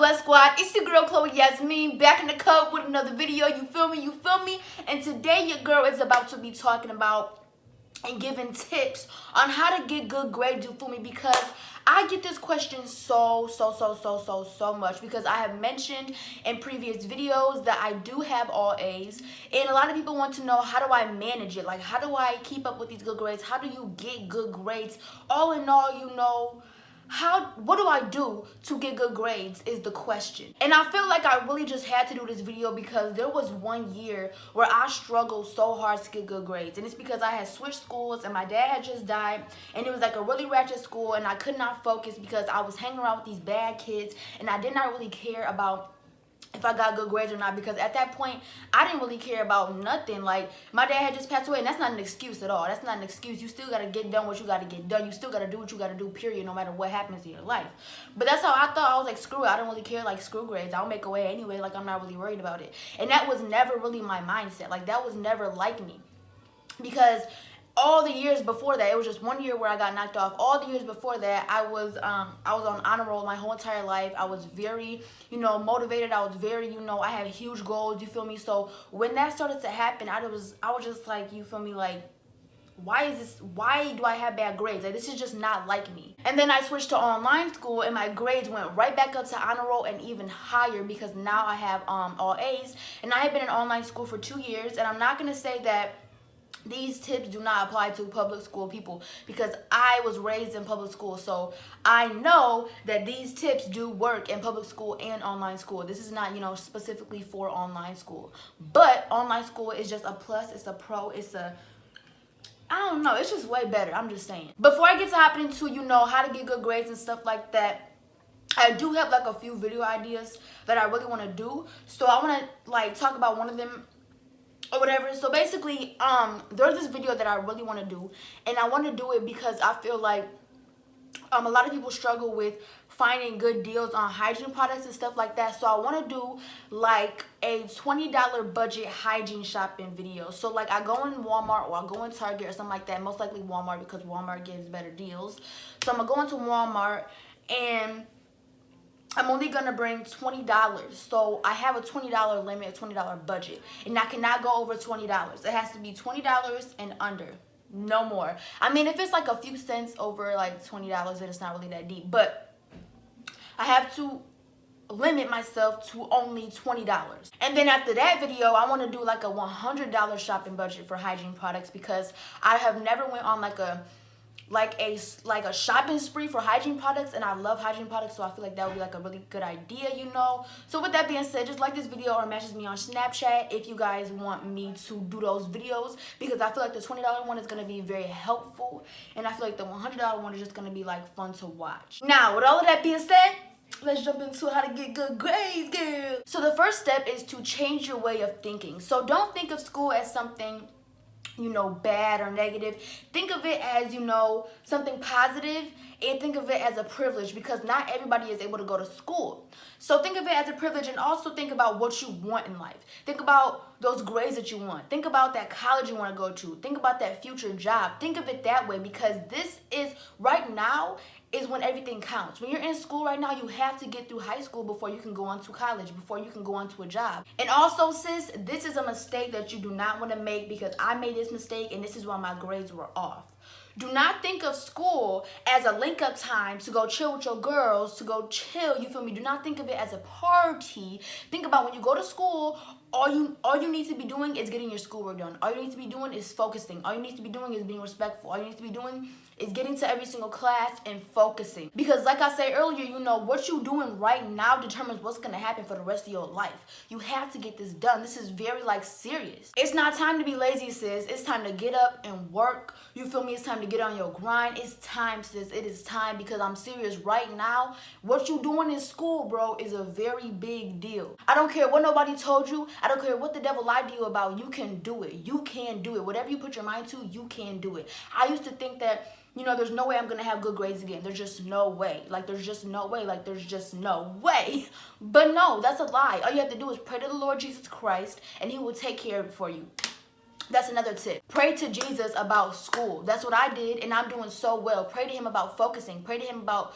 Blessed Squad? It's your girl Chloe Yasmin back in the cut with another video. You feel me? You feel me? And today your girl is about to be talking about and giving tips on how to get good grades. You feel me? Because I get this question so much because I have mentioned in previous videos that I do have all A's, and a lot of people want to know, how do I manage it? Like, how do I keep up with these good grades? How do you get good grades? All in all, you know, what do I do to get good grades is the question. And I feel like I really just had to do this video because there was one year where I struggled so hard to get good grades, and it's because I had switched schools and my dad had just died, and it was like a really ratchet school, and I could not focus because I was hanging around with these bad kids, and I did not really care about if I got good grades or not, because at that point I didn't really care about nothing. Like, my dad had just passed away, and that's not an excuse at all. That's not an excuse. You still got to get done what you got to get done. You still got to do what you got to do, period, no matter what happens in your life. But that's how I thought. I was like, screw it, I don't really care. Like, screw grades, I'll make a way anyway. Like, I'm not really worried about it. And that was never really my mindset. Like, that was never like me, because all the years before that, it was just one year where I got knocked off. All the years before that, I was on honor roll my whole entire life. I was very, motivated. I was very, I had huge goals, you feel me? So when that started to happen, I was just like, you feel me, like, why do I have bad grades? Like, this is just not like me. And then I switched to online school, and my grades went right back up to honor roll and even higher, because now I have all A's. And I have been in online school for 2 years, and I'm not gonna say that these tips do not apply to public school people, because I was raised in public school, so I know that these tips do work in public school and online school. This is not, specifically for online school, but online school is just a plus, it's a pro, I don't know, it's just way better. I'm just saying. Before I get to hopping into, how to get good grades and stuff like that, I do have like a few video ideas that I really want to do, so I want to like talk about one of them or whatever. So basically, there's this video that I really want to do, and I want to do it because I feel like a lot of people struggle with finding good deals on hygiene products and stuff like that. So I want to do like a $20 budget hygiene shopping video. So like, I go in Walmart or I go in Target or something like that, most likely Walmart, because Walmart gives better deals. So I'm gonna go into Walmart, and I'm only gonna bring $20. So I have a $20 limit, a $20 budget, and I cannot go over $20. It has to be $20 and under, no more. I mean, if it's like a few cents over like $20, then it's not really that deep, but I have to limit myself to only $20. And then after that video, I want to do like a $100 shopping budget for hygiene products, because I have never went on like a shopping spree for hygiene products, and I love hygiene products, so I feel like that would be like a really good idea, So with that being said, just like this video or message me on Snapchat if you guys want me to do those videos, because I feel like the $20 one is going to be very helpful, and I feel like the $100 one is just going to be like fun to watch. Now, with all of that being said, let's jump into how to get good grades, girl. So the first step is to change your way of thinking. So don't think of school as something bad or negative. Think of it as, something positive, and think of it as a privilege, because not everybody is able to go to school. So think of it as a privilege, and also think about what you want in life. Think about those grades that you want. Think about that college you want to go to. Think about that future job. Think of it that way, because this is, right now, is when everything counts. When you're in school right now, you have to get through high school before you can go on to college, before you can go on to a job. And also, sis, this is a mistake that you do not want to make, because I made this mistake, and this is why my grades were off. Do not think of school as a link-up time to go chill with your girls, to go chill, you feel me? Do not think of it as a party. Think about when you go to school, all you need to be doing is getting your schoolwork done. All you need to be doing is focusing. All you need to be doing is being respectful. All you need to be doing is getting to every single class and focusing. Because like I said earlier, what you're doing right now determines what's going to happen for the rest of your life. You have to get this done. This is very serious. It's not time to be lazy, sis. It's time to get up and work. You feel me? It's time to get on your grind. It's time, sis. It is time, because I'm serious right now. What you doing in school, bro, is a very big deal. I don't care what nobody told you. I don't care what the devil lied to you about. You can do it. You can do it. Whatever you put your mind to, you can do it. I used to think that, there's no way I'm going to have good grades again. There's just no way. There's just no way. There's just no way. But no, that's a lie. All you have to do is pray to the Lord Jesus Christ, and he will take care of it for you. That's another tip. Pray to Jesus about school. That's what I did, and I'm doing so well. Pray to him about focusing. Pray to him about,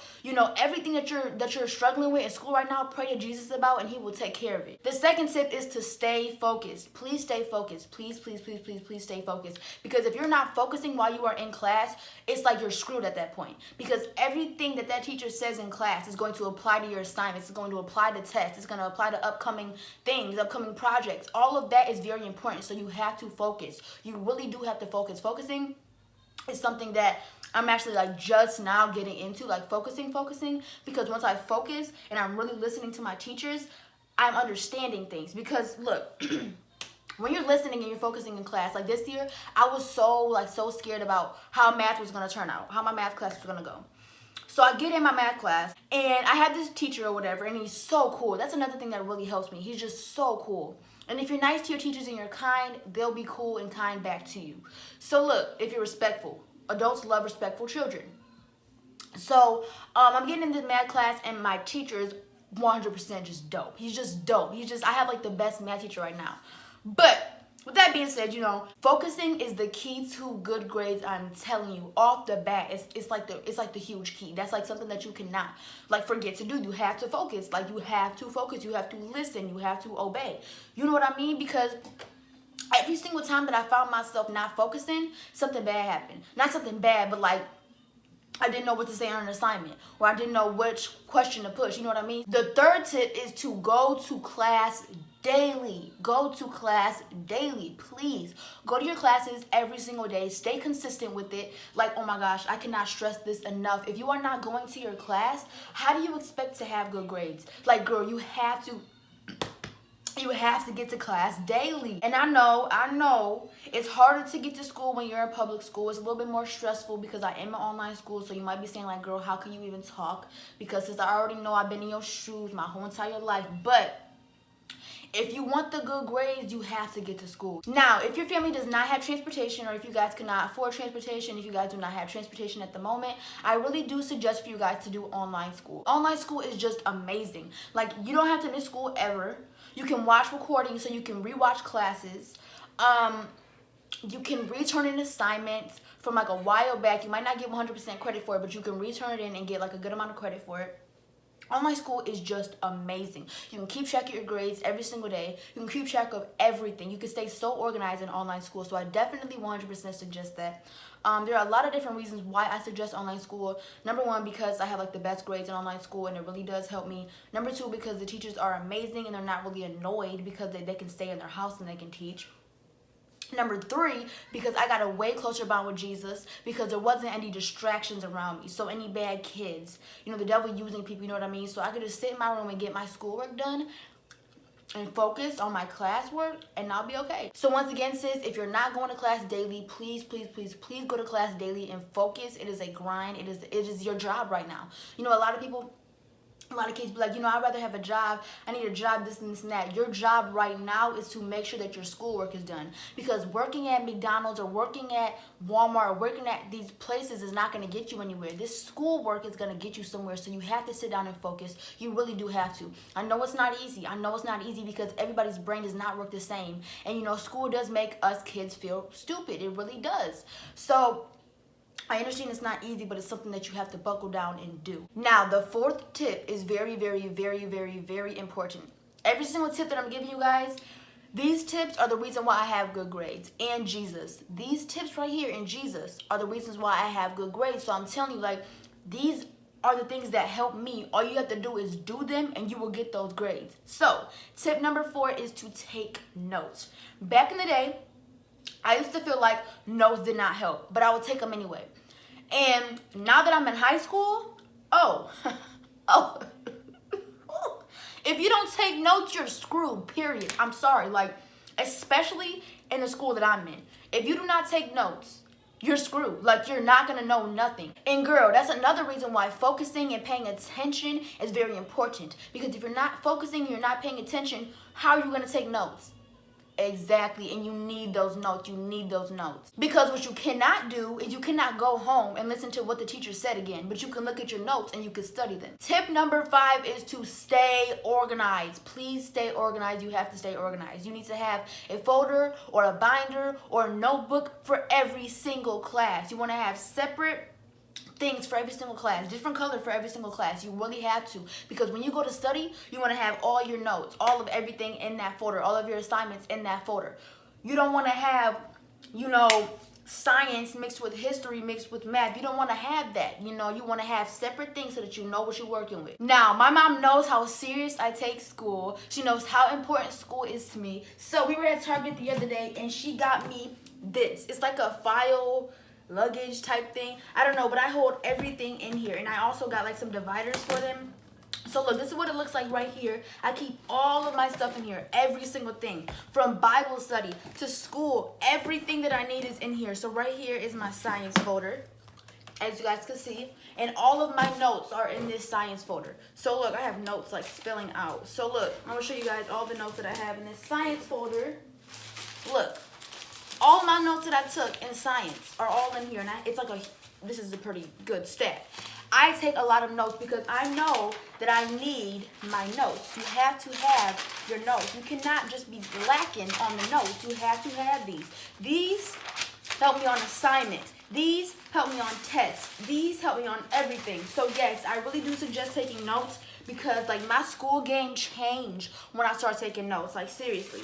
everything that you're struggling with in school right now. Pray to Jesus about, and he will take care of it. The second tip is to stay focused. Please stay focused. Please, please, please, please, please stay focused. Because if you're not focusing while you are in class, it's like you're screwed at that point. Because everything that teacher says in class is going to apply to your assignments. It's going to apply to tests. It's going to apply to upcoming things, upcoming projects. All of that is very important. So you have to focus. You really do have to focus. Focusing is something that I'm actually like just now getting into, like focusing, because once I focus and I'm really listening to my teachers, I'm understanding things. Because look, when you're listening and you're focusing in class, like this year, I was so scared about how math was going to turn out, how my math class was going to go. So I get in my math class, and I had this teacher or whatever, and he's so cool. That's another thing that really helps me. He's just so cool. And if you're nice to your teachers and you're kind, they'll be cool and kind back to you. So look, if you're respectful, adults love respectful children. So I'm getting in this math class, and my teacher is 100% just dope. He's just dope. I have like the best math teacher right now. But with that being said, focusing is the key to good grades. I'm telling you, off the bat, it's like the huge key. That's like something that you cannot like forget to do. You have to focus. Like you have to focus. You have to listen. You have to obey. You know what I mean? Because every single time that I found myself not focusing, something bad happened. Not something bad, but like I didn't know what to say on an assignment, or I didn't know which question to push. You know what I mean? The third tip is to go to class daily. Go to class daily. Please go to your classes every single day. Stay consistent with it. Like, oh my gosh, I cannot stress this enough. If you are not going to your class, how do you expect to have good grades? Like, girl, you have to get to class daily. And I know it's harder to get to school when you're in public school. It's a little bit more stressful because I am in online school. So you might be saying like, girl, how can you even talk? Because since I already know I've been in your shoes my whole entire life. But if you want the good grades, you have to get to school. Now, if your family does not have transportation, or if you guys cannot afford transportation, if you guys do not have transportation at the moment, I really do suggest for you guys to do online school. Online school is just amazing. Like, you don't have to miss school ever. You can watch recordings, so you can rewatch classes. You can return in assignments from like a while back. You might not get 100% credit for it, but you can return it in and get like a good amount of credit for it. Online school is just amazing. You can keep track of your grades every single day. You can keep track of everything. You can stay so organized in online school. So I definitely 100% suggest that. There are a lot of different reasons why I suggest online school. Number one, because I have like the best grades in online school, and it really does help me. Number two, because the teachers are amazing and they're not really annoyed because they can stay in their house and they can teach. Number three, because I got a way closer bond with Jesus, because there wasn't any distractions around me. So any bad kids, the devil using people, you know what I mean? So I could just sit in my room and get my schoolwork done and focus on my classwork, and I'll be okay. So once again, sis, if you're not going to class daily, please, please, please, please go to class daily and focus. It is a grind. It is your job right now. A lot of kids be like, I'd rather have a job. I need a job, this and this and that. Your job right now is to make sure that your schoolwork is done. Because working at McDonald's or working at Walmart or working at these places is not going to get you anywhere. This schoolwork is going to get you somewhere. So you have to sit down and focus. You really do have to. I know it's not easy. Because everybody's brain does not work the same. And, school does make us kids feel stupid. It really does. So I understand it's not easy, but it's something that you have to buckle down and do. Now, the fourth tip is very, very, very, very, very important. Every single tip that I'm giving you guys, these tips are the reason why I have good grades. And Jesus. These tips right here in Jesus are the reasons why I have good grades. So I'm telling you, like, these are the things that help me. All you have to do is do them and you will get those grades. So, tip number 4 is to take notes. Back in the day, I used to feel like notes did not help, but I would take them anyway. And now that I'm in high school, if you don't take notes, you're screwed, period. I'm sorry, like, especially in the school that I'm in. If you do not take notes, you're screwed. Like, you're not going to know nothing. And girl, that's another reason why focusing and paying attention is very important. Because if you're not focusing, you're not paying attention, how are you going to take notes? Exactly, and you need those notes. You need those notes. Because what you cannot do is you cannot go home and listen to what the teacher said again, but you can look at your notes and you can study them. Tip number 5 is to stay organized. Please stay organized. You have to stay organized. You need to have a folder or a binder or a notebook for every single class. You want to have separate things for every single class, different color for every single class. You really have to, because when you go to study, you want to have all your notes, all of everything in that folder, all of your assignments in that folder. You don't want to have, science mixed with history mixed with math. You don't want to have that. You want to have separate things so that you know what you're working with. Now, my mom knows how serious I take school. She knows how important school is to me. So we were at Target the other day and she got me this. It's like a file luggage type thing. I don't know, but I hold everything in here. And I also got like some dividers for them. So look, this is what it looks like right here. I keep all of my stuff in here, every single thing, from Bible study to school. Everything that I need is in here. So right here is my science folder, as you guys can see. And all of my notes are in this science folder. So look, I have notes like spelling out. So look, I'm gonna show you guys all the notes that I have in this science folder. Look. All my notes that I took in science are all in here, and this is a pretty good stack. I take a lot of notes because I know that I need my notes. You have to have your notes. You cannot just be lacking on the notes. You have to have these. These help me on assignments. These help me on tests. These help me on everything. So yes, I really do suggest taking notes because like my school game changed when I started taking notes. Like seriously.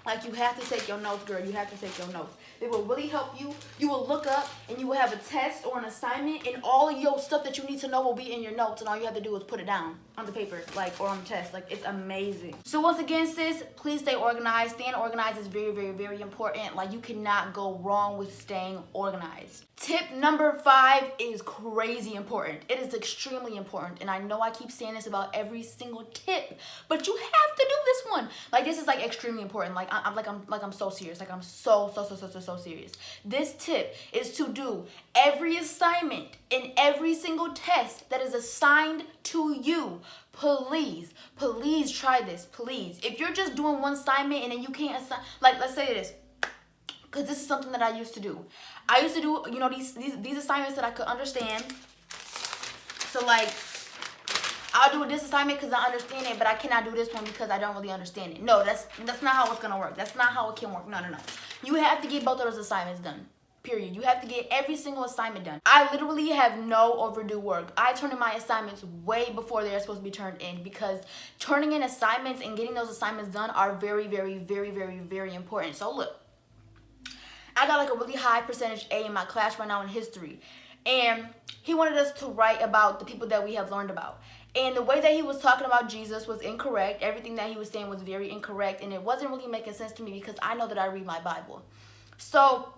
Like, you have to take your notes, girl. You have to take your notes. It will really help you. You will look up and you will have a test or an assignment, and all of your stuff that you need to know will be in your notes, and all you have to do is put it down on the paper, or on the test. It's amazing. So once again, sis, please stay organized. Staying organized is very, very, very important. You cannot go wrong with staying organized. Tip number 5 is crazy important. It is extremely important, and I know I keep saying this about every single tip, but you have to do this one. This is extremely important. I'm so serious. I'm so serious. This tip is to do every assignment and every single test that is assigned to you. Please try this. Please. If you're just doing one assignment and then you can't assign, let's say this, because this is something that I used to do. I used to do, these assignments that I could understand. So I'll do this assignment because I understand it, but I cannot do this one because I don't really understand it. No, that's not how it's gonna work. That's not how it can work. No. You have to get both of those assignments done. Period. You have to get every single assignment done. I literally have no overdue work. I turn in my assignments way before they're supposed to be turned in, because turning in assignments and getting those assignments done are very, very, very, very, very important. So look, I got a really high percentage A in my class right now in history, and he wanted us to write about the people that we have learned about. And the way that he was talking about Jesus was incorrect. Everything that he was saying was very incorrect, and it wasn't really making sense to me because I know that I read my Bible. So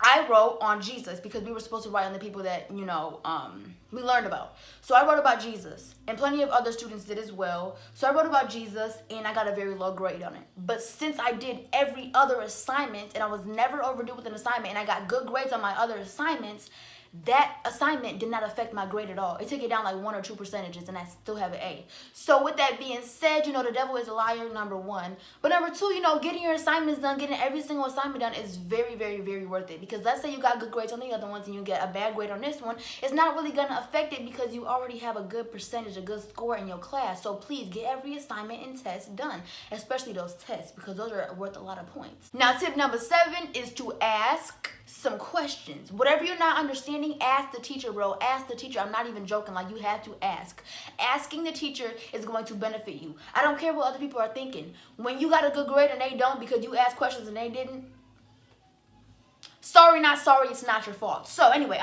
I wrote on Jesus because we were supposed to write on the people that, we learned about. So I wrote about Jesus, and plenty of other students did as well. So I wrote about Jesus, and I got a very low grade on it. But since I did every other assignment, and I was never overdue with an assignment, and I got good grades on my other assignments, that assignment did not affect my grade at all. It took it down 1 or 2 percentages, and I still have an A. So with that being said, the devil is a liar, number 1. But number 2, getting your assignments done, getting every single assignment done is very, very, very worth it. Because let's say you got good grades on the other ones and you get a bad grade on this one, it's not really going to affect it because you already have a good percentage, a good score in your class. So please get every assignment and test done, especially those tests, because those are worth a lot of points. Now, tip number 7 is to ask some questions. Whatever you're not understanding, ask the teacher, bro. Ask the teacher. I'm not even joking. You have to ask. Asking the teacher is going to benefit you. I don't care what other people are thinking. When you got a good grade and they don't because you asked questions and they didn't, sorry, not sorry, it's not your fault. So anyway,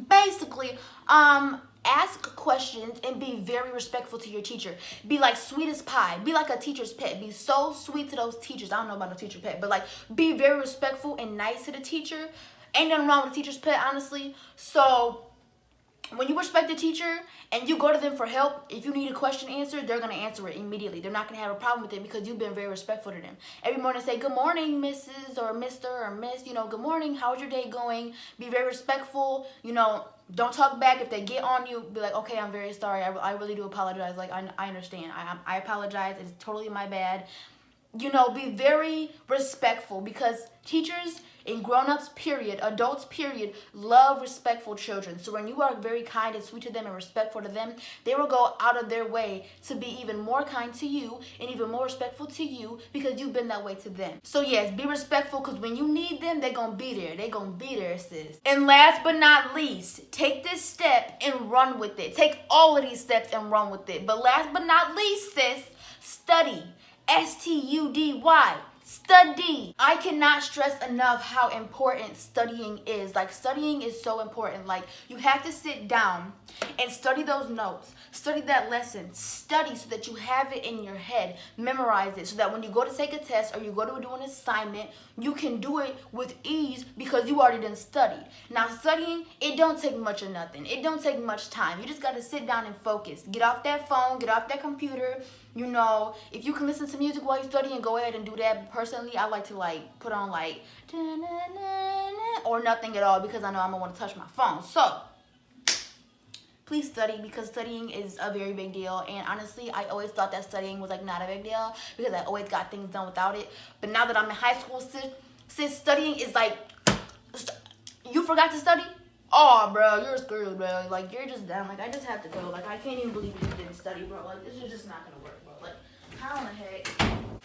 basically, ask questions and be very respectful to your teacher. Be sweet as pie. Be like a teacher's pet. Be so sweet to those teachers. I don't know about no teacher pet, but be very respectful and nice to the teacher. Ain't nothing wrong with a teacher's pet, honestly. So when you respect the teacher and you go to them for help, if you need a question answered, they're going to answer it immediately. They're not going to have a problem with it because you've been very respectful to them. Every morning say, good morning, Mrs. or Mr. or Miss, good morning, how's your day going? Be very respectful, don't talk back. If they get on you, be like, okay, I'm very sorry. I really do apologize. I understand. I apologize. It's totally my bad. be very respectful, because teachers and grown-ups, period, adults, period, love respectful children. So when you are very kind and sweet to them and respectful to them, they will go out of their way to be even more kind to you and even more respectful to you, because you've been that way to them. So yes, be respectful, because when you need them, they're gonna be there. They're gonna be there, sis. And last but not least, take this step and run with it. Take all of these steps and run with it. But last but not least, sis, study. S-T-U-D-Y. Study. I cannot stress enough how important studying is. Like, studying is so important. Like, you have to sit down and study those notes. Study that lesson. Study so that you have it in your head. Memorize it so that when you go to take a test or you go to do an assignment, you can do it with ease because you already done studied. Now, studying, it don't take much of nothing. It don't take much time. You just got to sit down and focus. Get off that phone. Get off that computer. If you can listen to music while you're studying, go ahead and do that. Personally, I like to put on or nothing at all, because I know I'm gonna want to touch my phone. So please study, because studying is a very big deal. And honestly, I always thought that studying was not a big deal, because I always got things done without it. But now that I'm in high school, sis, studying is you forgot to study? Oh, bro, you're screwed, bro. You're just done. I just have to go. I can't even believe you didn't study, bro. This is just not gonna work, bro. How in the heck?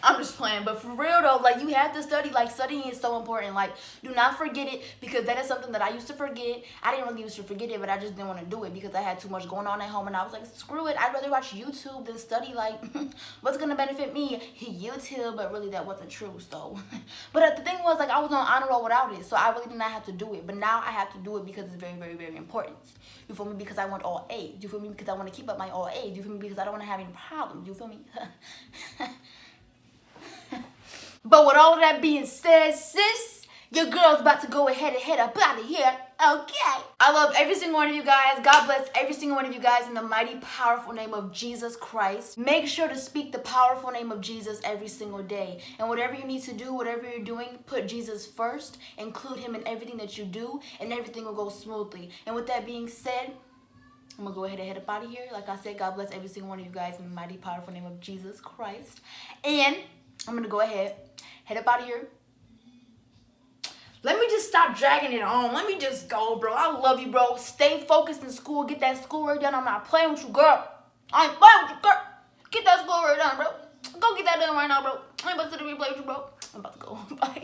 I'm just playing, but for real though, you have to study. Studying is so important. Do not forget it, because that is something that I used to forget. I didn't really used to forget it, but I just didn't want to do it because I had too much going on at home, and I was like, screw it. I'd rather watch YouTube than study. What's gonna benefit me? YouTube, but really that wasn't true. So, but the thing was, I was on honor roll without it, so I really did not have to do it. But now I have to do it because it's very, very, very important. You feel me? Because I want all A's. You feel me? Because I want to keep up my all A's. You feel me? Because I don't want to have any problems. You feel me? But with all of that being said, sis, your girl's about to go ahead and head up out of here. Okay. I love every single one of you guys. God bless every single one of you guys in the mighty, powerful name of Jesus Christ. Make sure to speak the powerful name of Jesus every single day. And whatever you need to do, whatever you're doing, put Jesus first. Include him in everything that you do, and everything will go smoothly. And with that being said, I'm going to go ahead and head up out of here. Like I said, God bless every single one of you guys in the mighty, powerful name of Jesus Christ. And I'm going to go ahead, head up out of here. Let me just stop dragging it on. Let me just go, bro. I love you, bro. Stay focused in school. Get that schoolwork done. I'm not playing with you, girl. I ain't playing with you, girl. Get that schoolwork done, bro. Go get that done right now, bro. I ain't about to sit there and play with you, bro. I'm about to go. Bye.